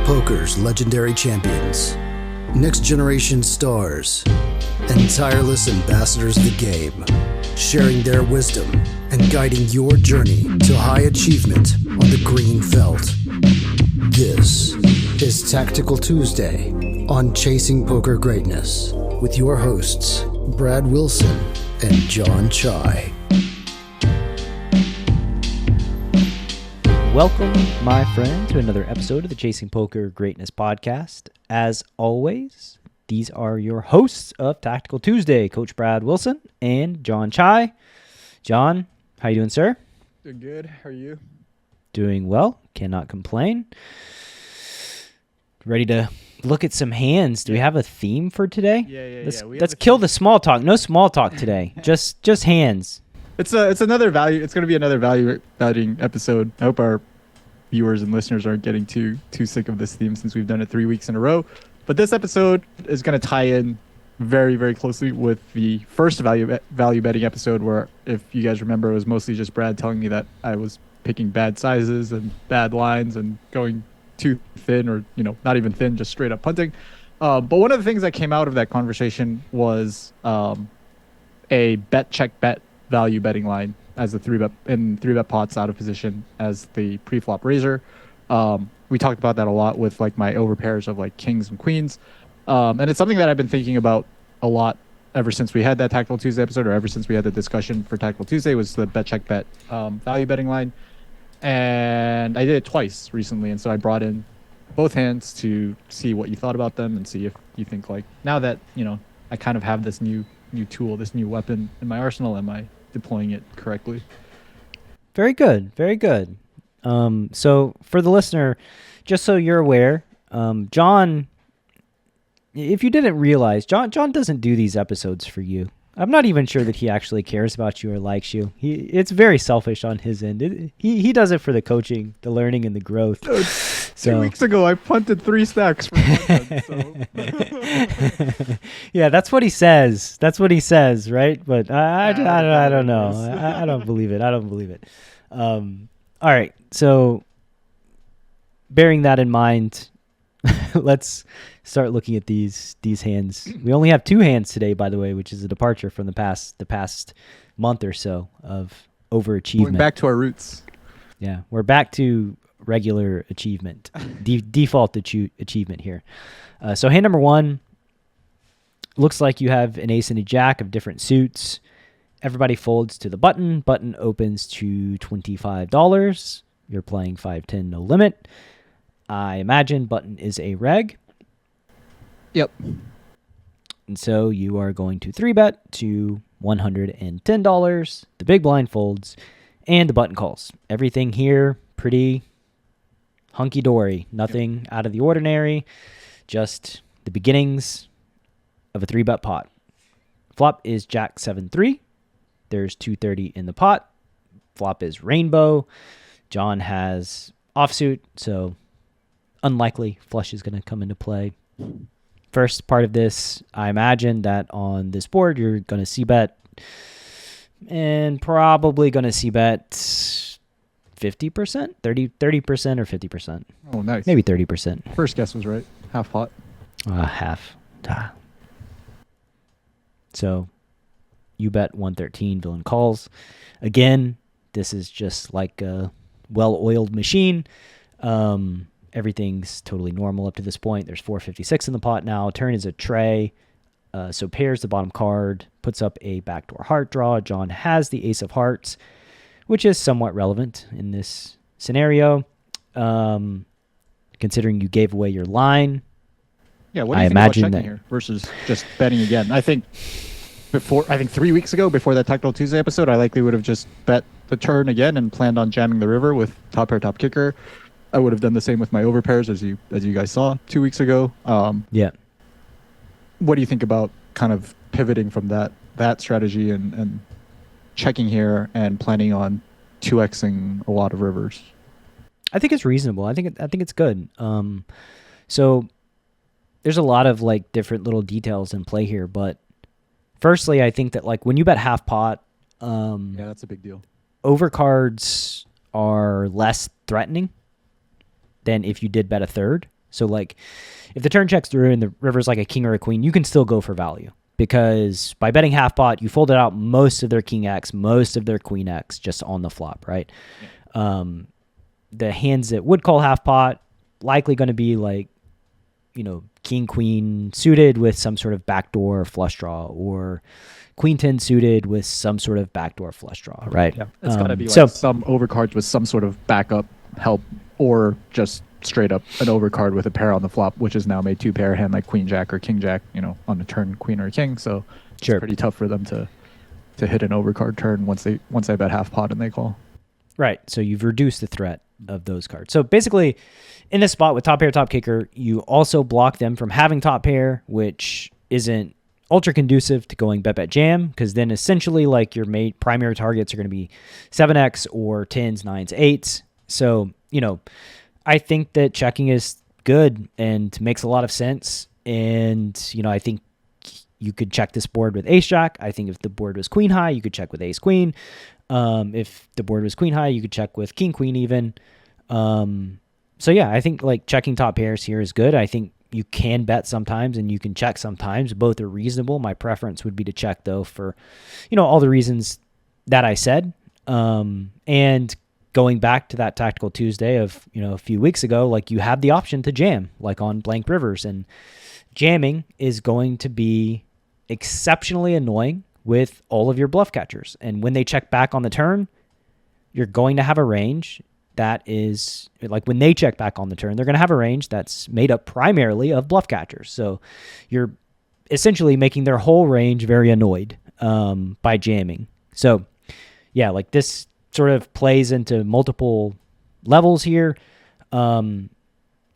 Poker's legendary champions, next generation stars, and tireless ambassadors of the game, sharing their wisdom and guiding your journey to high achievement on the green felt. This is Tactical Tuesday on Chasing Poker Greatness with your hosts, Brad Wilson and Jon Chai. Welcome, my friend, to another episode of the Chasing Poker Greatness podcast. As always, these are your hosts of Tactical Tuesday, Coach Brad Wilson and Jon Chai. Jon, how you doing, sir? Doing good. How are you? Doing well. Cannot complain. Ready to look at some hands. Do we have a theme for today? Yeah. Let's kill the small talk. No small talk today. just hands. It's another value. It's going to be another value-adding episode. I hope our viewers and listeners aren't getting too sick of this theme since we've done it 3 weeks in a row. But this episode is going to tie in very, very closely with the first value betting episode, where, if you guys remember, it was mostly just Brad telling me that I was picking bad sizes and bad lines and going too thin, or not even thin, just straight up punting. But one of the things that came out of that conversation was a bet check bet value betting line as the three bet pots out of position as the pre-flop raiser. We talked about that a lot with like my overpairs of like kings and queens, and it's something that I've been thinking about a lot ever since we had that Tactical Tuesday episode, or ever since we had the discussion for Tactical Tuesday, was the bet check bet value betting line. And I did it twice recently, and so I brought in both hands to see what you thought about them and see if you think, like, now that I kind of have this new tool, this new weapon in my arsenal, am I deploying it correctly? Very good. Very good. So for the listener, just so you're aware, Jon, if you didn't realize, Jon doesn't do these episodes for you. I'm not even sure that he actually cares about you or likes you. It's very selfish on his end. He does it for the coaching, the learning, and the growth. So 2 weeks ago, I punted 3 stacks for Bunson, so. Yeah, that's what he says. That's what he says, right? But I don't know. I don't believe it. All right. So bearing that in mind, let's start looking at these hands. We only have 2 hands today, by the way, which is a departure from the past month or so of overachievement. Going back to our roots. Yeah, we're back to regular achievement, default achievement here. So hand number 1, looks like you have an ace and a jack of different suits. Everybody folds to the button. Button opens to $25. You're playing 5-10, no limit. I imagine button is a reg. Yep. And so you are going to 3-bet to $110. The big blind folds, and the button calls. Everything here pretty hunky-dory. Nothing out of the ordinary. Just the beginnings of a 3-bet pot. Flop is jack 7-3. There's 230 in the pot. Flop is rainbow. Jon has offsuit, so unlikely flush is going to come into play. First part of this, I imagine that on this board you're going to c-bet, and probably going to c-bet 50%, 30% or 50%. Oh, nice. Maybe 30%. First guess was right. Half pot. Half. So you bet 113, villain calls. Again, this is just like a well-oiled machine. Everything's totally normal up to this point. There's 456 in the pot now. Turn is a tray. So pairs the bottom card, puts up a backdoor heart draw. Jon has the ace of hearts, which is somewhat relevant in this scenario. Considering you gave away your line. Yeah, what do you think about checking here versus just betting again? I think 3 weeks ago, before that Tactical Tuesday episode, I likely would have just bet the turn again and planned on jamming the river with top pair, top kicker. I would have done the same with my overpairs, as you guys saw 2 weeks ago. Yeah. What do you think about kind of pivoting from that strategy and checking here and planning on 2xing a lot of rivers? I think it's reasonable. I think it's good. So there's a lot of like different little details in play here, but firstly, I think that like when you bet half pot, yeah, that's a big deal. Overcards are less threatening than if you did bet a third. So like if the turn checks through and the river's like a king or a queen, you can still go for value because by betting half pot, you folded out most of their king X, most of their queen X just on the flop, right? Yeah. The hands that would call half pot likely going to be like, king, queen suited with some sort of backdoor flush draw or queen 10 suited with some sort of backdoor flush draw, right? Yeah, it's got to be like some overcards with some sort of backup help or just straight up an overcard with a pair on the flop, which is now made 2-pair hand like queen jack or king jack, on the turn queen or king. So it's pretty tough for them to hit an overcard turn once they bet half pot and they call. Right. So you've reduced the threat of those cards. So basically in this spot with top pair, top kicker, you also block them from having top pair, which isn't ultra conducive to going bet jam, because then essentially like your primary targets are going to be 7x or 10s, 9s, 8s. So, I think that checking is good and makes a lot of sense. And, I think you could check this board with ace jack. I think if the board was queen high, you could check with ace queen. If the board was queen high, you could check with king queen even. So yeah, I think like checking top pairs here is good. I think you can bet sometimes and you can check sometimes. Both are reasonable. My preference would be to check though for, all the reasons that I said. And going back to that Tactical Tuesday of, a few weeks ago, like you have the option to jam like on blank rivers, and jamming is going to be exceptionally annoying with all of your bluff catchers. And when they check back on the turn, you're going to have a range that is like when they check back on the turn, they're going to have a range that's made up primarily of bluff catchers. So you're essentially making their whole range very annoyed by jamming. So yeah, like this sort of plays into multiple levels here. All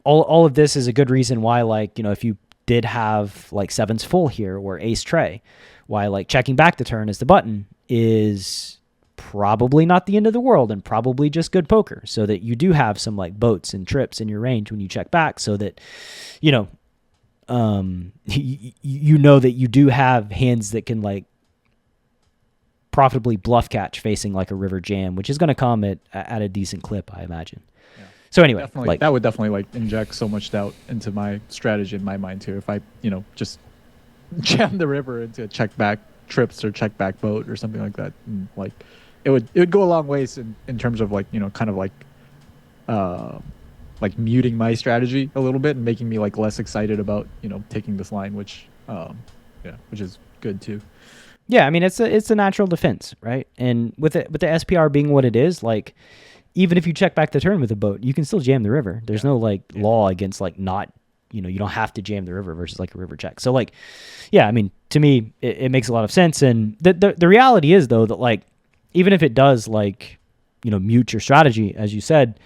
of this is a good reason why, like, if you did have like sevens full here or ace tray, why like checking back the turn as the button is probably not the end of the world and probably just good poker, so that you do have some like boats and trips in your range when you check back, so that you know that you do have hands that can like profitably bluff catch facing like a river jam, which is going to come at a decent clip, I imagine. Yeah. So anyway, like that would definitely like inject so much doubt into my strategy in my mind too. If I just jam the river into check back trips or check back boat or something like that, and like it would go a long ways in terms of like kind of like muting my strategy a little bit and making me like less excited about taking this line, which is good too. Yeah, I mean it's a natural defense, right? And with the SPR being what it is, like even if you check back the turn with a boat, you can still jam the river. There's no like law against like not, you don't have to jam the river versus like a river check. So like, yeah, I mean to me it makes a lot of sense. And the reality is though that like even if it does like mute your strategy, as you said,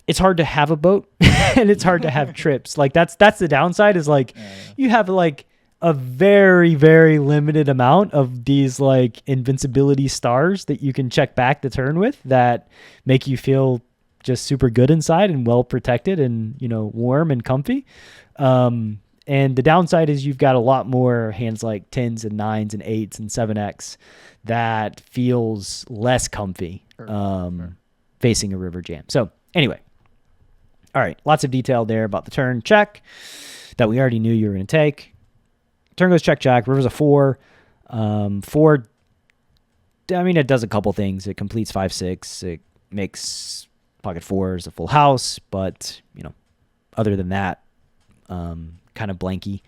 it's hard to have a boat and it's hard to have trips. Like that's the downside is like you have like a very, very limited amount of these like invincibility stars that you can check back the turn with that make you feel just super good inside and well protected and, warm and comfy. And the downside is you've got a lot more hands like 10s and 9s and 8s and 7x that feels less comfy facing a river jam. So anyway, all right, lots of detail there about the turn check that we already knew you were going to take. Turn goes check, jack. River's a 4. 4, I mean, it does a couple things. It completes 5-6. It makes pocket fours a full house. But, other than that, kind of blanky.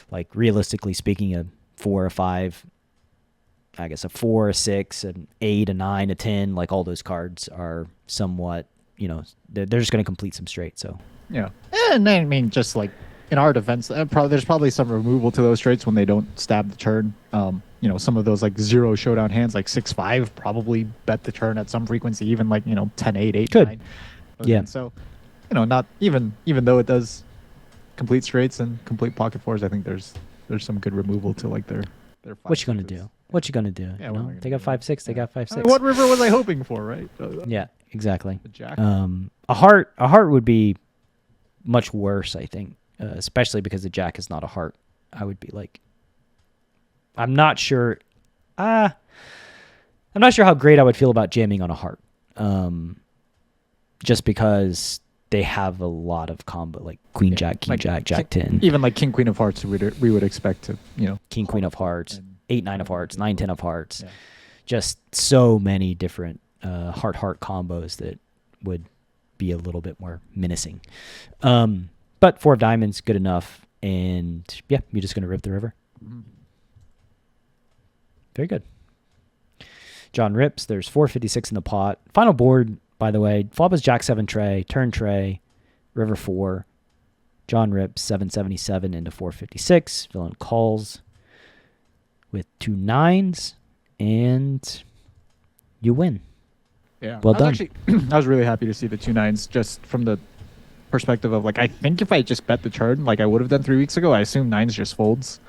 Like, realistically speaking, a 4, a 5, I guess a 4, a 6, an 8, a 9, a 10. Like, all those cards are somewhat, they're just going to complete some straight. So, yeah. And I mean, just like, in our defense, there's probably some removal to those straights when they don't stab the turn. Some of those like zero showdown hands, like 6-5, probably bet the turn at some frequency, even like 10-8, 8-9. Yeah. So, not even though it does complete straights and complete pocket fours, I think there's some good removal to like their. What you gonna do? What you gonna do? Yeah, they got 5-6. They got 5-6. What river was I hoping for, right? Yeah, exactly. The jack. A heart would be much worse, I think. Especially because the jack is not a heart. I would be like, I'm not sure how great I would feel about jamming on a heart. Just because they have a lot of combo, like queen jack, king jack, jack 10, even like king queen of hearts. We would expect to, king queen of hearts, 8 9 of hearts, 9 10 of hearts. Yeah. Just so many different heart combos that would be a little bit more menacing. But 4 of diamonds, good enough. And yeah, you're just going to rip the river. Mm-hmm. Very good. John rips. There's 456 in the pot. Final board, by the way, flop is jack 7 tray, turn tray, river 4. John rips 777 into 456. Villain calls with 2 9s, and you win. Yeah. Well done. I was really happy to see the 2 9s, just from the perspective of, like, I think if I just bet the turn like I would have done 3 weeks ago, I assume 9s just folds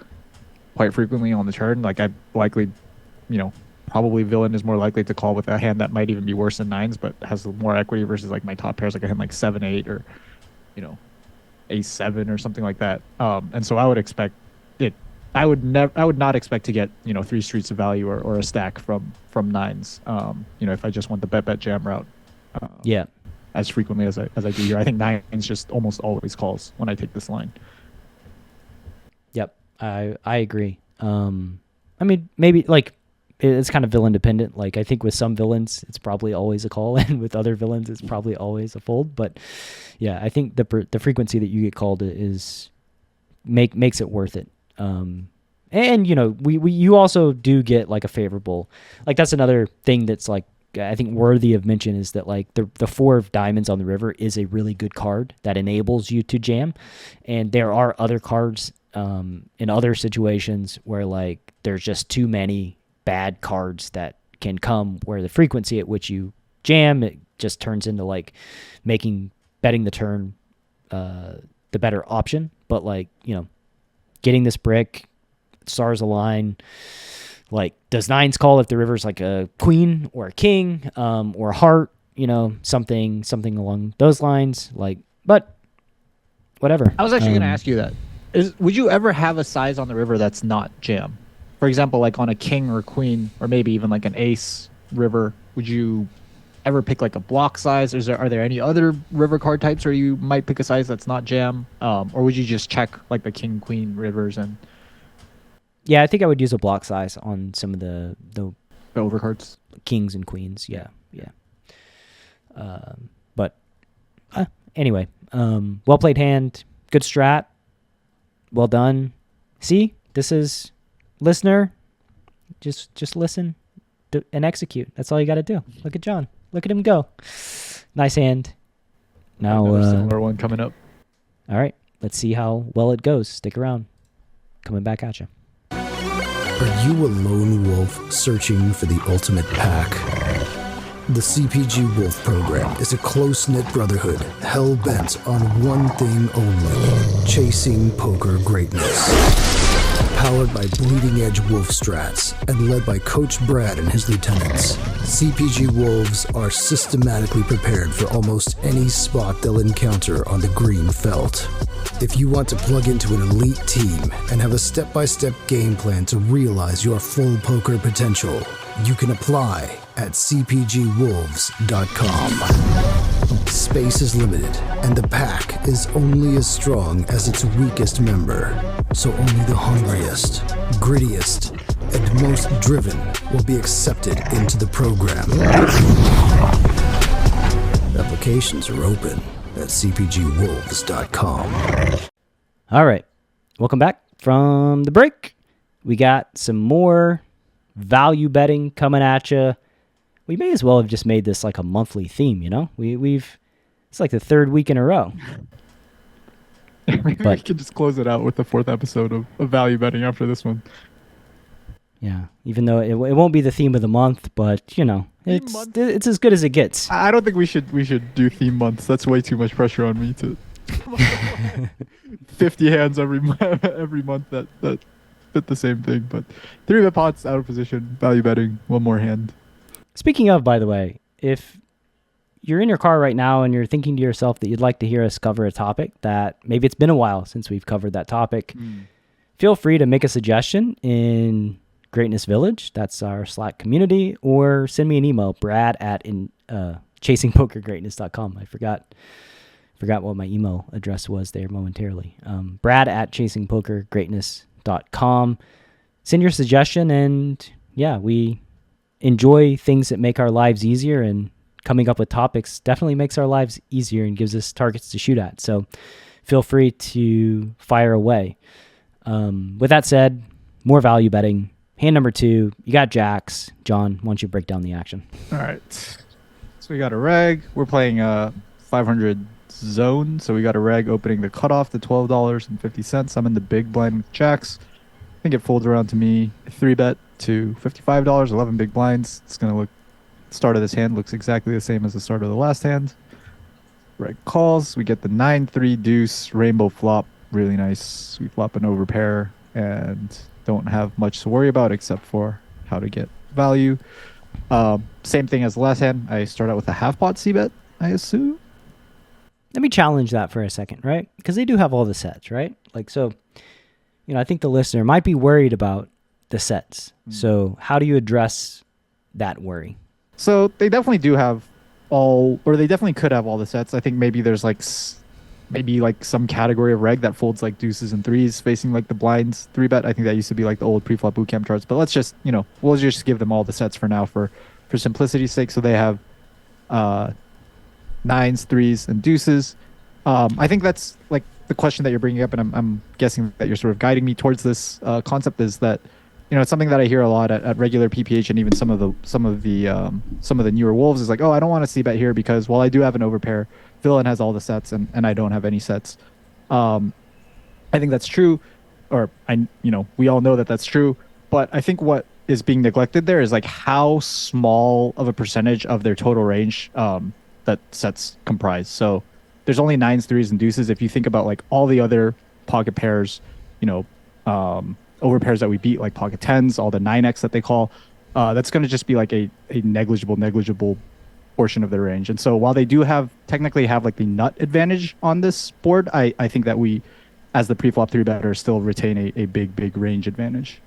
quite frequently on the turn. Like, I likely, probably villain is more likely to call with a hand that might even be worse than 9s, but has more equity versus like my top pairs, like a hand like 7 8 or ace 7 or something like that. And so I would expect it. I would not expect to get 3 streets of value or a stack from 9s. If I just went the bet jam route. Yeah. As frequently as I do here, I think 9s just almost always calls when I take this line. Yep, I agree. I mean, maybe like it's kind of villain dependent. Like I think with some villains, it's probably always a call, and with other villains, it's probably always a fold. But yeah, I think the frequency that you get called makes it worth it. And you also do get like a favorable, like that's another thing that's like I think worthy of mention is that like the 4 of diamonds on the river is a really good card that enables you to jam, and there are other cards in other situations where like there's just too many bad cards that can come where the frequency at which you jam it just turns into like making betting the turn the better option. But like getting this brick, stars align. Like, does 9s call if the river's like a queen or a king, or a heart, something along those lines. Like, but whatever. I was actually going to ask you that. Would you ever have a size on the river that's not jam? For example, like on a king or a queen, or maybe even like an ace river, would you ever pick like a block size? Are there any other river card types where you might pick a size that's not jam? Or would you just check like the king, queen rivers and... Yeah, I think I would use a block size on some of the overcards, kings and queens. Yeah. But anyway, well played hand, good strat, well done. See, this is listener. Just listen and execute. That's all you got to do. Look at John. Look at him go. Nice hand. Now similar one coming up. All right, let's see how well it goes. Stick around. Coming back at you. Are you a lone wolf searching for the ultimate pack? The CPG Wolf program is a close-knit brotherhood hell-bent on one thing only: chasing poker greatness. Powered by bleeding-edge wolf strats and led by Coach Brad and his lieutenants, CPG Wolves are systematically prepared for almost any spot they'll encounter on the green felt. If you want to plug into an elite team and have a step-by-step game plan to realize your full poker potential, you can apply at cpgwolves.com. Space is limited, and the pack is only as strong as its weakest member. So only the hungriest, grittiest, and most driven will be accepted into the program. Applications are open at cpgwolves.com. All right. Welcome back from the break. We got some more value betting coming at you. We may as well have just made this like a monthly theme, it's like the 3rd week in a row. Maybe we could just close it out with the 4th episode of value betting after this one. Yeah, even though it won't be the theme of the month, but it's as good as it gets. I don't think we should do theme months. That's way too much pressure on me to 50 hands every month that fit the same thing. But 3-bet pots, out of position, value betting, one more hand. Speaking of, by the way, if you're in your car right now and you're thinking to yourself that you'd like to hear us cover a topic that maybe it's been a while since we've covered that topic, feel free to make a suggestion in Greatness Village. That's our Slack community, or send me an email, Brad at chasingpokergreatness.com. I forgot Forgot what my email address was there momentarily. Brad at chasingpokergreatness.com. Send your suggestion, and yeah, we enjoy things that make our lives easier, and coming up with topics definitely makes our lives easier and gives us targets to shoot at. So feel free to fire away. With that said, more value betting. Hand number 2, you got jacks. John, why don't you break down the action? All right. So we got a reg. We're playing 500 zone. So we got a reg opening the cutoff to $12.50. I'm in the big blind with jacks. I think it folds around to me. 3-bet to $55, 11 big blinds. It's going to look, start of this hand looks exactly the same as the start of the last hand. Reg calls. We get the 9-3 deuce rainbow flop. Really nice. We flop an overpair and don't have much to worry about except for how to get value. Same thing as the last hand. I start out with a half pot c-bet, I assume. Let me challenge that for a second, right? Because they do have all the sets, right? Like, so, you know, I think the listener might be worried about the sets. So how do you address that worry? So they definitely do have all, or they definitely could have all the sets. I think maybe there's like maybe like some category of reg that folds like deuces and threes facing like the blinds 3-bet. I think that used to be like the old pre-flop bootcamp charts. But let's just, you know, we'll just give them all the sets for now for simplicity's sake. So they have nines, threes, and deuces. I think that's like the question that you're bringing up, and I'm guessing that you're sort of guiding me towards this concept, is that, you know, it's something that I hear a lot at regular PPH and even some of the newer wolves is like, oh, I don't want to see bet here because, well, I do have an overpair. Villain has all the sets and I don't have any sets. I think that's true, or we all know that that's true. But I think what is being neglected there is like how small of a percentage of their total range that sets comprise. So there's only nines, threes, and deuces. If you think about like all the other pocket pairs, you know, overpairs that we beat, like pocket tens, all the 9x that they call, that's going to just be like a negligible portion of their range. And so while they do technically have like the nut advantage on this board, I think that we, as the pre-flop 3-better, still retain a big range advantage.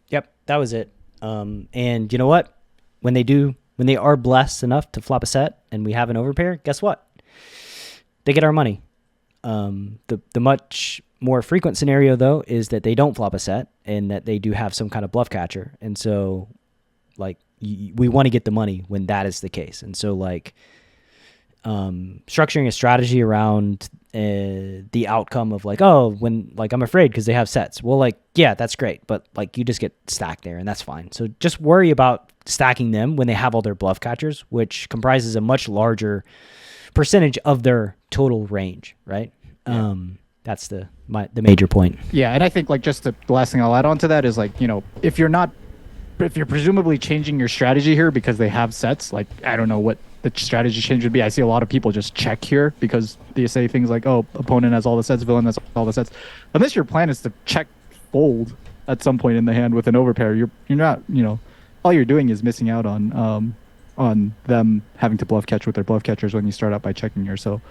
Yep, that was it. And you know what? When they are blessed enough to flop a set and we have an overpair, guess what? They get our money. The much more frequent scenario, though, is that they don't flop a set and that they do have some kind of bluff catcher. And so, like, we want to get the money when that is the case. And so, like, structuring a strategy around the outcome of, like, oh, when, like, I'm afraid because they have sets. Well, like, yeah, that's great. But, like, you just get stacked there, and that's fine. So just worry about stacking them when they have all their bluff catchers, which comprises a much larger percentage of their total range, right? Yeah. That's the major point. Yeah, and I think like just the last thing I'll add on to that is like, you know, if you're presumably changing your strategy here because they have sets, like I don't know what the strategy change would be. I see a lot of people just check here because they say things like, oh, opponent has all the sets, villain has all the sets. Unless your plan is to check fold at some point in the hand with an overpair, you're not, you know, all you're doing is missing out on them having to bluff catch with their bluff catchers when you start out by checking here. So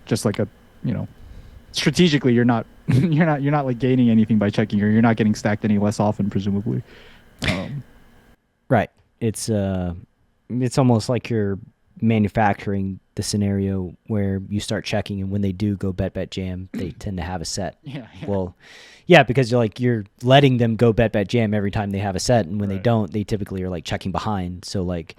just like a, you know, strategically you're not like gaining anything by checking here. You're not getting stacked any less often, presumably. Right. It's almost like you're manufacturing the scenario where you start checking, and when they do go bet jam, they tend to have a set. Yeah. Well, yeah, because you're letting them go bet jam every time they have a set, and when they don't, they typically are like checking behind. So like,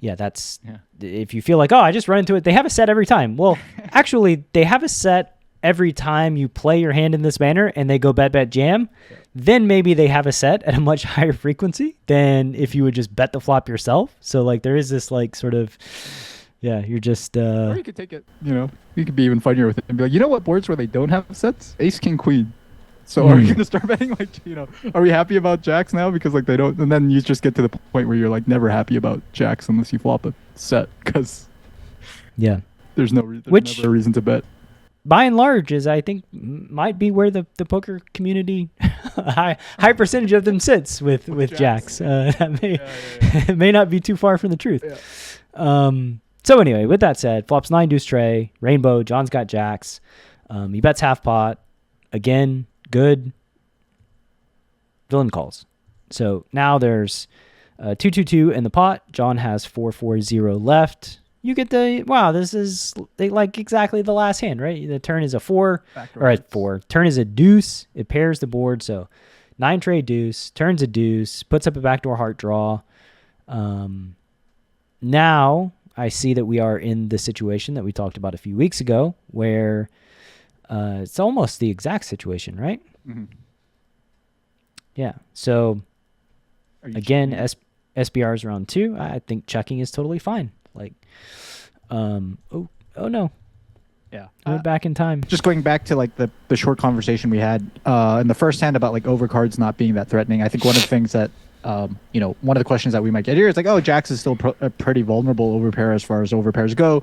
yeah, that's if you feel like, oh, I just run into it, they have a set every time. Well, actually, they have a set every time you play your hand in this manner and they go bet jam, then maybe they have a set at a much higher frequency than if you would just bet the flop yourself. So like there is this like sort of, you're just... Or you could take it, you know, you could be even funnier with it and be like, you know what boards where they don't have sets? Ace, king, queen. So are you going to start betting like, you know, are we happy about jacks now? Because like they don't, and then you just get to the point where you're like never happy about jacks unless you flop a set because there's never a reason to bet. By and large, is I think might be where the poker community high percentage of them sits with jacks. That may not be too far from the truth. Yeah. So anyway, with that said, flops 9 deuce tray, rainbow. John's got jacks. He bets half pot. Again, good. Villain calls. So now there's 2-2-2 in the pot. John has 4-4-0 left. you get the, wow, this is like exactly the last hand, right? The turn is a 4 Backdoor or a hearts. 4. Turn is a deuce. It pairs the board. So 9 trade deuce, turns a deuce, puts up a backdoor heart draw. Now I see that we are in the situation that we talked about a few weeks ago where it's almost the exact situation, right? Mhm. Yeah. So Are you again, checking? SBRs round 2. I think checking is totally fine. Like, oh no, Yeah. I went back in time. Just going back to like the short conversation we had in the first hand about like overcards not being that threatening. I think one of the things that one of the questions that we might get here is like, oh, Jax is still a pretty vulnerable overpair as far as overpairs go.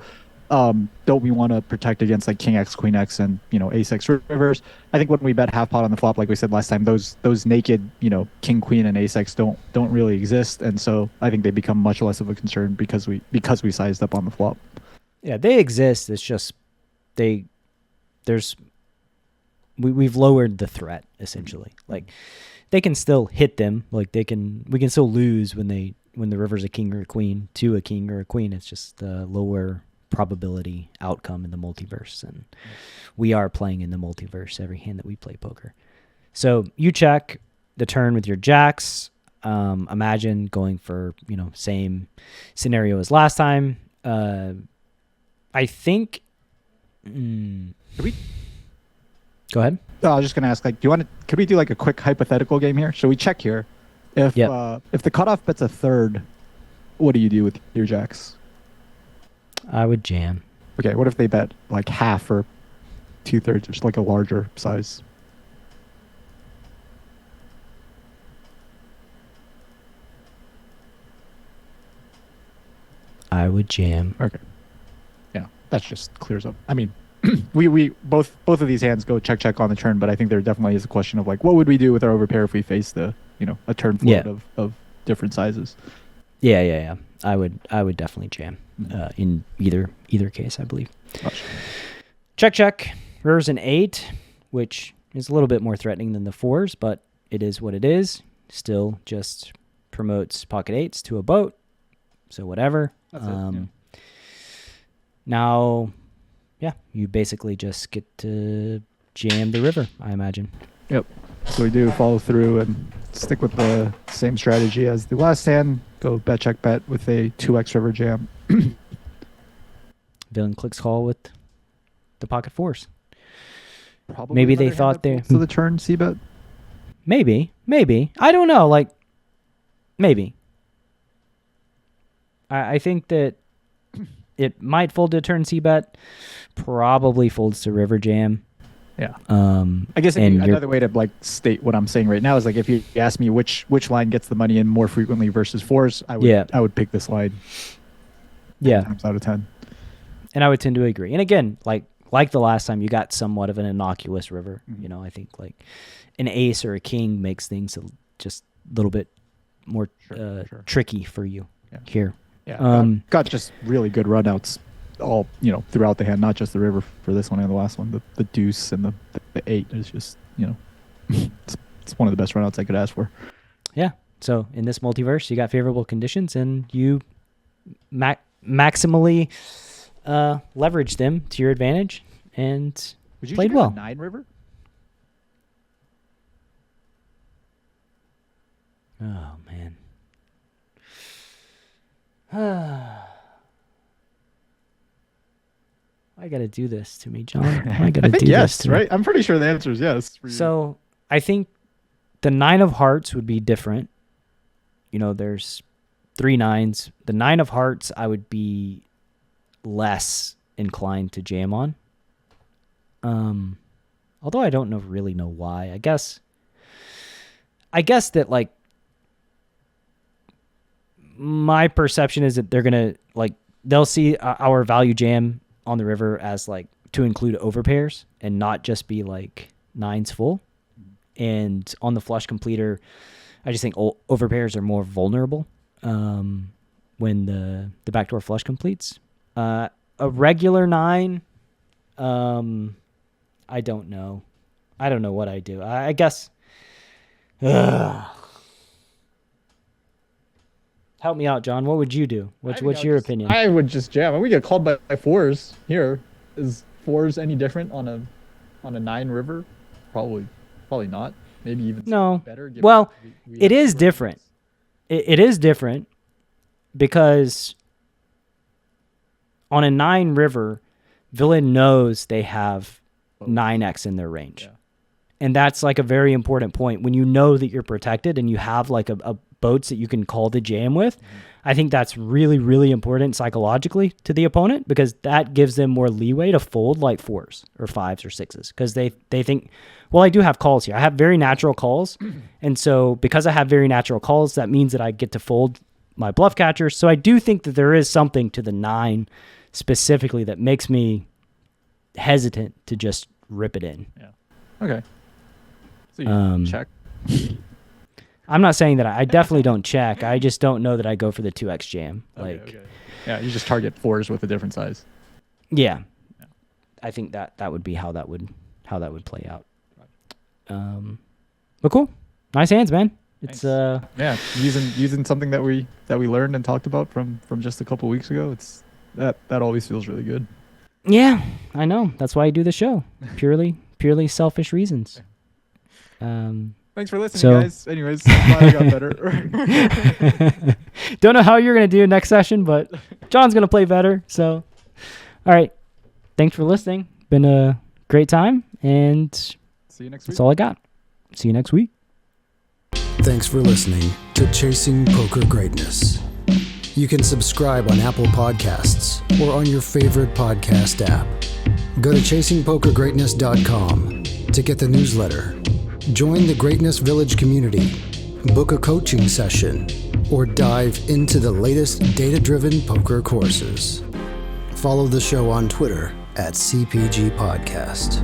Don't we want to protect against like King X, Queen X, and Ace X rivers? I think when we bet half pot on the flop, like we said last time, those naked King, Queen, and Ace X don't really exist, and so I think they become much less of a concern because we sized up on the flop. Yeah, they exist. It's just we've lowered the threat essentially. Like they can still hit them. Like we can still lose when the river's a king or a queen to a king or a queen. It's just a lower probability outcome in the multiverse, and we are playing in the multiverse every hand that we play poker. So you check the turn with your jacks. Imagine going for same scenario as last time. I think. Could we? Go ahead. I was just gonna ask, like, could we do like a quick hypothetical game here? So we check here. If the cutoff bet's a third, what do you do with your jacks? I would jam. Okay, what if they bet like half or 2/3, just like a larger size? I would jam. Okay. Yeah, that just clears up. I mean, we both of these hands go check on the turn, but I think there definitely is a question of like, what would we do with our overpair if we faced a turn float of different sizes? Yeah. I would definitely jam. In either case, I believe. Check. River's an 8, which is a little bit more threatening than the 4s, but it is what it is. Still just promotes pocket 8s to a boat. So whatever. That's it, Now, you basically just get to jam the river, I imagine. Yep. So we do follow through and stick with the same strategy as the last hand. Go bet check bet with a 2x river jam. Villain clicks call with the pocket 4s. Probably Maybe they another hand thought that they folds to the turn c bet. Maybe. I don't know. Like, maybe. I think that it might fold to turn c-bet. Probably folds to river jam. Yeah. I guess another way to like state what I'm saying right now is like if you ask me which line gets the money in more frequently versus 4s, I would pick this line. 10 times out of 10. And I would tend to agree. And again, like the last time, you got somewhat of an innocuous river. Mm-hmm. I think like an ace or a king makes things just a little bit more tricky for you here. Yeah, got just really good runouts all throughout the hand, not just the river for this one and the last one. The deuce and the 8 is just it's one of the best runouts I could ask for. Yeah. So in this multiverse, you got favorable conditions, and you maximally leverage them to your advantage and played well. 9 river. Oh man. I gotta do this to me, John. I gotta do yes, this to right? me. I'm pretty sure the answer is yes. For you. So I think the 9 of hearts would be different. There's 3 9s. The 9 of hearts I would be less inclined to jam on. Although I don't really know why. I guess that like my perception is that they're gonna they'll see our value jam on the river as like to include overpairs and not just be like 9s full. And on the flush completer, I just think overpairs are more vulnerable when the backdoor flush completes. A regular 9, I don't know. I don't know what I do. I guess. Help me out, John. What would you do? What's your opinion? I would just jam. We get called by fours here. Is fours any different on a 9 river? Probably not. Maybe even No. better. Well, it is different. It is different because on a 9 river, villain knows they have 9x in their range. Yeah. And that's like a very important point. When you know that you're protected and you have like a boats that you can call the jam with, I think that's really, really important psychologically to the opponent because that gives them more leeway to fold like 4s or 5s or 6s because they think, well, I do have calls here. I have very natural calls. And so because I have very natural calls, that means that I get to fold my bluff catchers. So I do think that there is something to the 9 specifically that makes me hesitant to just rip it in. Yeah. Okay. So you check. I'm not saying that I definitely don't check. I just don't know that I go for the 2x jam. Okay. Yeah, you just target 4s with a different size. Yeah. I think that would be how that would play out. But cool. Nice hands, man. It's yeah, using something that we learned and talked about from just a couple weeks ago. It's that always feels really good. Yeah, I know. That's why I do the show. Purely selfish reasons. Thanks for listening, guys. Anyways, I'm glad I got better. Don't know how you're going to do next session, but John's going to play better. So, all right. Thanks for listening. Been a great time, and see you next week. That's all I got. See you next week. Thanks for listening to Chasing Poker Greatness. You can subscribe on Apple Podcasts or on your favorite podcast app. Go to chasingpokergreatness.com to get the newsletter. Join the Greatness Village community, book a coaching session, or dive into the latest data-driven poker courses. Follow the show on Twitter @CPG Podcast.